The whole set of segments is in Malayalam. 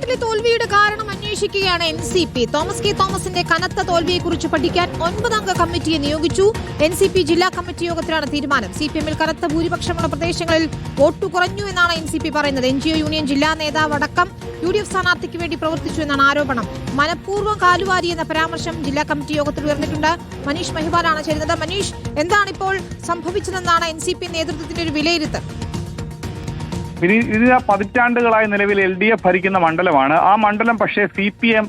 കുട്ടനാട്ടിലെ തോൽവിയുടെ കാരണം അന്വേഷിക്കുകയാണ് NCP. തോമസ് കെ തോമസിന്റെ കനത്ത തോൽവിയെക്കുറിച്ച് പഠിക്കാൻ 9 അംഗ കമ്മിറ്റിയെ നിയോഗിച്ചു. NCP ജില്ലാ കമ്മിറ്റി യോഗത്തിലാണ് തീരുമാനം. CPM-ൽ കനത്ത ഭൂരിപക്ഷമുള്ള പ്രദേശങ്ങളിൽ വോട്ട് കുറഞ്ഞു എന്നാണ് NCP പറയുന്നത്. NGO യൂണിയൻ ജില്ലാ നേതാവ് അടക്കം UDF സ്ഥാനാർത്ഥിക്ക് വേണ്ടി പ്രവർത്തിച്ചു എന്നാണ് ആരോപണം. മനഃപൂർവ്വം കാലുവാരി എന്ന പരാമർശം ജില്ലാ കമ്മിറ്റി യോഗത്തിൽ ഉയർന്നിട്ടുണ്ട്. മനീഷ് മഹിബാലാണ് ചേരുന്നത്. മനീഷ്, എന്താണിപ്പോൾ സംഭവിച്ചതെന്നാണ് NCP നേതൃത്വത്തിന്റെ ഒരു വിലയിരുത്തൽ? ഇത് പതിറ്റാണ്ടുകളായി നിലവിൽ LDF ഭരിക്കുന്ന മണ്ഡലമാണ്. ആ മണ്ഡലം പക്ഷേ CPM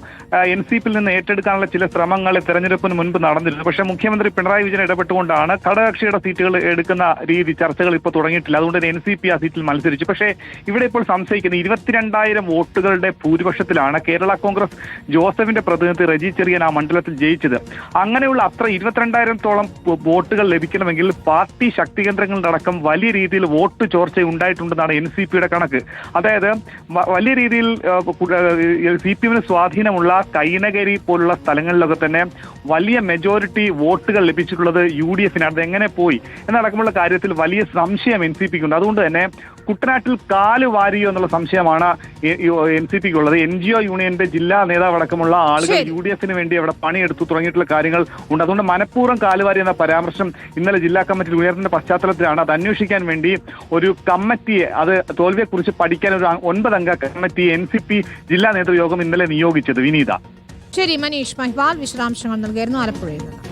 NCP-യിൽ നിന്ന് ഏറ്റെടുക്കാനുള്ള ചില ശ്രമങ്ങൾ തെരഞ്ഞെടുപ്പിന് മുൻപ് നടന്നിരുന്നു. പക്ഷേ മുഖ്യമന്ത്രി പിണറായി വിജയൻ ഇടപെട്ടുകൊണ്ടാണ് ഘടകകക്ഷിയുടെ സീറ്റുകൾ എടുക്കുന്ന രീതി ചർച്ചകൾ ഇപ്പോൾ തുടങ്ങിയിട്ടില്ല. അതുകൊണ്ട് തന്നെ NCP ആ സീറ്റിൽ മത്സരിച്ചു. പക്ഷേ ഇവിടെ ഇപ്പോൾ സംശയിക്കുന്ന 22,000 വോട്ടുകളുടെ ഭൂരിപക്ഷത്തിലാണ് കേരള കോൺഗ്രസ് ജോസഫിന്റെ പ്രതിനിധി റെജി ചെറിയൻ ആ മണ്ഡലത്തിൽ ജയിച്ചത്. അങ്ങനെയുള്ള അത്ര 22,000-തോളം വോട്ടുകൾ ലഭിക്കണമെങ്കിൽ പാർട്ടി ശക്തികേന്ദ്രങ്ങളിലടക്കം വലിയ രീതിയിൽ വോട്ട് ചോർച്ച ഉണ്ടായിട്ടുണ്ടെന്നാണ് NCP-യുടെ കണക്ക്. അതായത് വലിയ രീതിയിൽ CPM-ന് സ്വാധീനമുള്ള കൈനകരി പോലുള്ള സ്ഥലങ്ങളിലൊക്കെ തന്നെ വലിയ മെജോറിറ്റി വോട്ടുകൾ ലഭിച്ചിട്ടുള്ളത് UDF-നാണ്. അതെങ്ങനെ പോയി എന്നടക്കമുള്ള കാര്യത്തിൽ വലിയ സംശയം NCP-ക്കുണ്ട്. അതുകൊണ്ട് തന്നെ കുട്ടനാട്ടിൽ കാല് വാരിയോ എന്നുള്ള സംശയമാണ് NCP-ക്കുള്ളത്. NGO യൂണിയന്റെ ജില്ലാ നേതാവ് അടക്കമുള്ള ആളുകൾ UDF-ന് വേണ്ടി അവിടെ പണിയെടുത്തു തുടങ്ങിയിട്ടുള്ള കാര്യങ്ങൾ ഉണ്ട്. അതുകൊണ്ട് മനഃപൂർവ്വം കാലുവാരി എന്ന പരാമർശം ഇന്നലെ ജില്ലാ കമ്മിറ്റിയിൽ ഉയർന്ന പശ്ചാത്തലത്തിലാണ് അത് അന്വേഷിക്കാൻ വേണ്ടി ഒരു കമ്മിറ്റിയെ, അത് തോൽവിയെക്കുറിച്ച് പഠിക്കാൻ ഒരു 9 അംഗ കമ്മിറ്റി NCP ജില്ലാ നേതൃയോഗം ഇന്നലെ നിയോഗിച്ചത്. വിനീത. ശരി, മനീഷ് മഹിബാൽ വിശദാംശങ്ങൾ നൽകിയിരുന്നു ആലപ്പുഴയിൽ നിന്ന്.